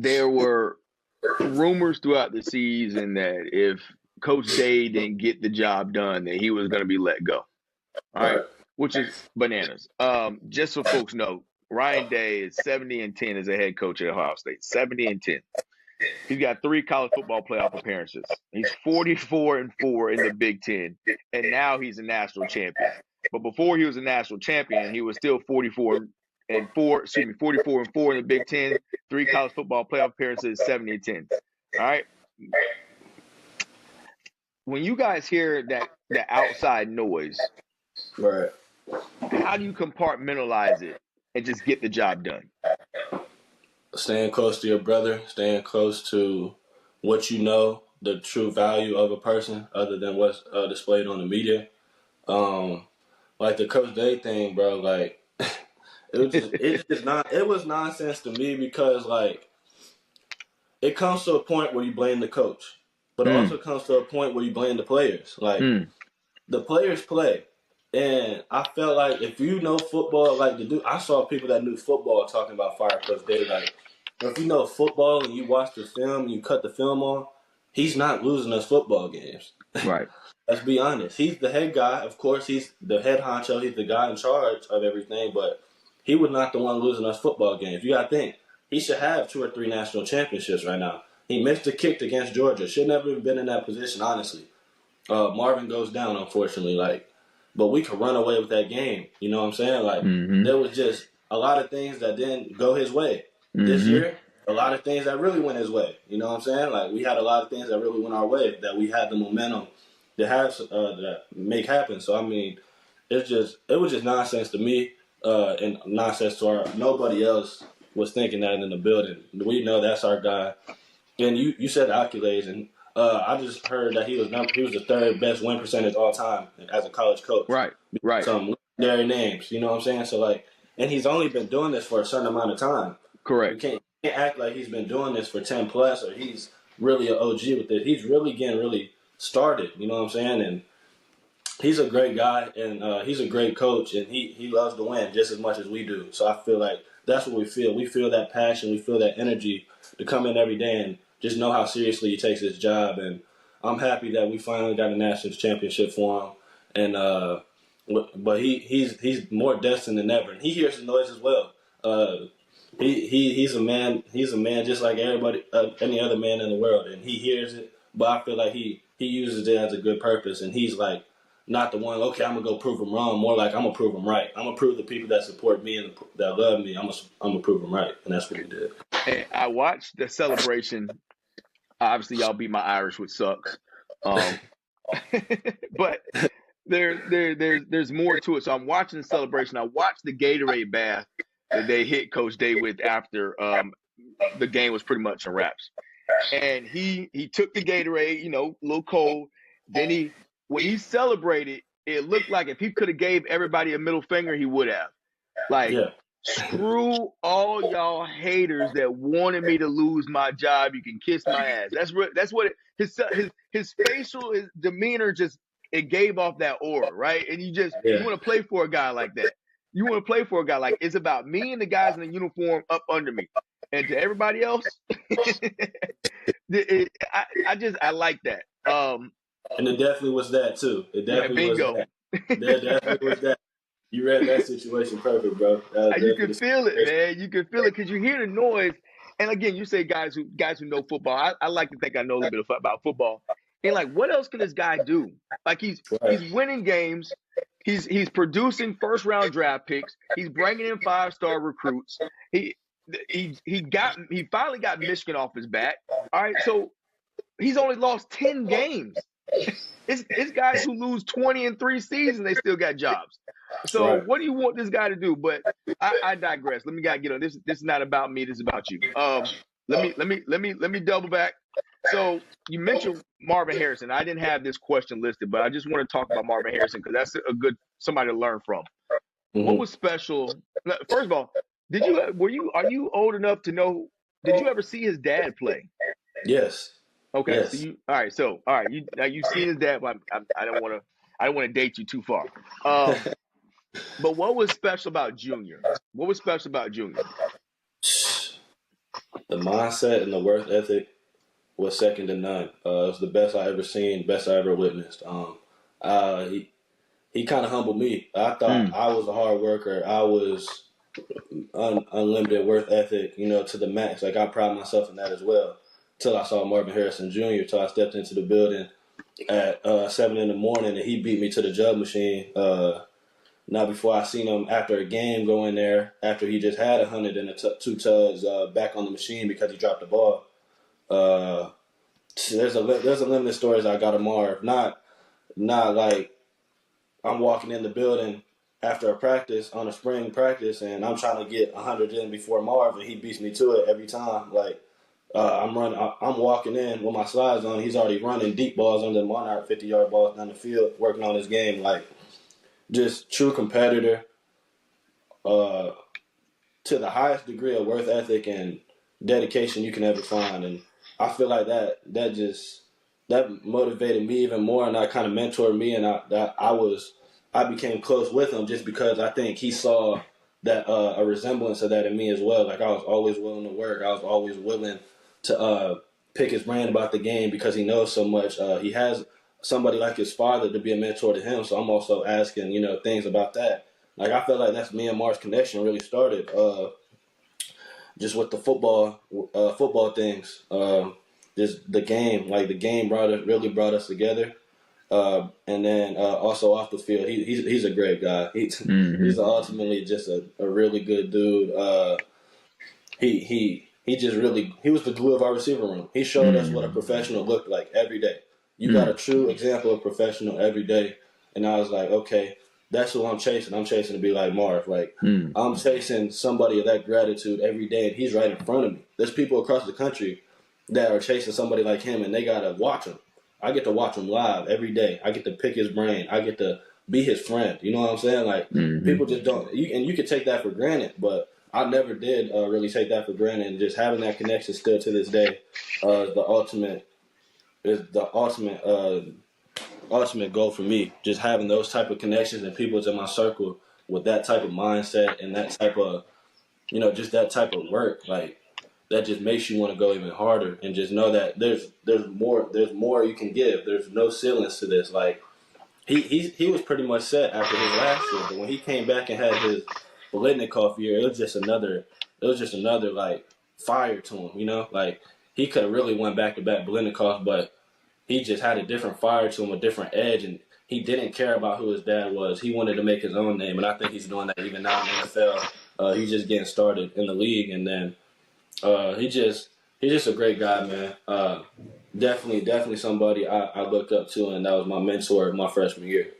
there were rumors throughout the season that if Coach Day didn't get the job done, that he was going to be let go. All right, Right. which is bananas. Just so folks know, Ryan Day is 70-10 as a head coach at Ohio State. 70-10. He's got 3 college football playoff appearances. He's 44-4 in the Big Ten, and now he's a national champion. But before he was a national champion, he was still 44-4. Excuse me, 44-4 in the Big Ten. 3 college football playoff appearances. 70-10. All right. When you guys hear that outside noise, Right. how do you compartmentalize it and just get the job done? Staying close to your brother, staying close to what you know, the true value of a person, other than what's displayed on the media. Like the Coach Day thing, bro. Like it was nonsense to me because like it comes to a point where you blame the coach, but it also comes to a point where you blame the players. Like the players play. And I felt like if you know football, like I saw people that knew football talking about fire Coach Day. Like, if you know football and you watch the film and you cut the film on, he's not losing us football games. Right. Let's be honest. He's the head guy. Of course, he's the head honcho. He's the guy in charge of everything. But he was not the one losing us football games. You got to think. He should have 2 or 3 national championships right now. He missed a kick against Georgia. Should never have been in that position, honestly. Marvin goes down, unfortunately. But we could run away with that game. You know what I'm saying? Like, there was just a lot of things that didn't go his way. This year, a lot of things that really went his way. You know what I'm saying? Like, we had a lot of things that really went our way, that we had the momentum to have that make happen. So, I mean, it was just nonsense to me and nonsense to nobody else was thinking that in the building. We know that's our guy. And you said accolades, and I just heard that he was the 3rd best win percentage all time as a college coach. Right. Some legendary names, you know what I'm saying? So like, and he's only been doing this for a certain amount of time. Correct. You can't act like he's been doing this for 10 plus or he's really an OG with it. He's really getting really started, you know what I'm saying? And he's a great guy and he's a great coach and he loves to win just as much as we do. So I feel like that's what we feel. We feel that passion, we feel that energy to come in every day and just know how seriously he takes his job, and I'm happy that we finally got a national championship for him. And but he's more destined than ever, and he hears the noise as well. He's a man just like everybody, any other man in the world, and he hears it. But I feel like he uses it as a good purpose, and he's like not the one. Okay, I'm gonna go prove him wrong. More like I'm gonna prove him right. I'm gonna prove the people that support me and that love me. I'm gonna prove him right, and that's what he did. And I watched the celebration. Obviously, y'all beat my Irish, which sucks. But there's more to it. So I'm watching the celebration. I watched the Gatorade bath that they hit Coach Day with after the game was pretty much in wraps. And he took the Gatorade, a little cold. Then when he celebrated, it looked like if he could have gave everybody a middle finger, he would have. Like, yeah. Screw all y'all haters that wanted me to lose my job. You can kiss my ass. That's what his facial, his demeanor it gave off that aura, right? And you want to play for a guy like that. You want to play for a guy like it's about me and the guys in the uniform up under me, and to everybody else, I like that. And it definitely was that too. It definitely was that. There definitely was that. You read that situation perfect, bro. You can feel it, man. You can feel it because you hear the noise. And again, you say guys who know football. I like to think I know a little bit about football. And like, what else can this guy do? Like he's winning games. He's producing 1st-round draft picks. He's bringing in 5-star recruits. He finally got Michigan off his back. All right, so he's only lost 10 games. It's guys who lose 20 in 3 seasons, they still got jobs. So what do you want this guy to do? But I digress. Let me get on this. This is not about me. This is about you. Let me double back. So you mentioned Marvin Harrison. I didn't have this question listed, but I just want to talk about Marvin Harrison because that's a good somebody to learn from. Mm-hmm. What was special? First of all, are you old enough to know? Did you ever see his dad play? Yes. Okay. Yes. So you've seen his dad. But I don't want to date you too far. But what was special about Junior? The mindset and the work ethic was second to none. It was the best I ever seen, best I ever witnessed. He kind of humbled me. I thought I was a hard worker. I was unlimited work ethic, to the max. Like I pride myself in that as well. Till I saw Marvin Harrison Jr. Till I stepped into the building at 7 in the morning and he beat me to the jug machine. Now before I seen him after a game go in there after he just had 100 and two tugs back on the machine because he dropped the ball. There's a limited stories I got of Marv. Not like I'm walking in the building after a practice on a spring practice and I'm trying to get 100 in before Marv and he beats me to it every time. Like I'm walking in with my slides on. He's already running deep balls under the Monarch, 50-yard balls down the field, working on his game. Like just true competitor. To the highest degree of work ethic and dedication you can ever find, and I feel like that motivated me even more, and that kind of mentored me, and I became close with him just because I think he saw that a resemblance of that in me as well. Like I was always willing to work, I was always willing to pick his brain about the game because he knows so much. He has somebody like his father to be a mentor to him, so I'm also asking things about that. Like I feel like that's me and Marv's connection really started just with the football things. Just the game, like the game really brought us together. And then also off the field, he's a great guy. He's ultimately just a really good dude. He just really he was the glue of our receiver room. He showed us what a professional looked like every day. You got a true example of professional every day, and I was like, okay, that's who I'm chasing. I'm chasing to be like Marv. Like I'm chasing somebody of that gratitude every day, and he's right in front of me. There's people across the country that are chasing somebody like him, and they gotta watch him. I get to watch him live every day. I get to pick his brain. I get to be his friend. You know what I'm saying? Like people just don't. And you can take that for granted, but I never did really take that for granted. And just having that connection still to this day is the ultimate goal for me. Just having those type of connections and people in my circle with that type of mindset and that type of just that type of work, like that just makes you want to go even harder and just know that there's more you can give. There's no ceilings to this. Like he was pretty much set after his last year, but when he came back and had his Bolitnikoff year, it was just another like fire to him. Like he could have really went back to back Bolitnikoff, but he just had a different fire to him, a different edge, and he didn't care about who his dad was. He wanted to make his own name, and I think he's doing that even now in the NFL. He's just getting started in the league, and then he's just a great guy, man. Definitely somebody I looked up to, and that was my mentor my freshman year.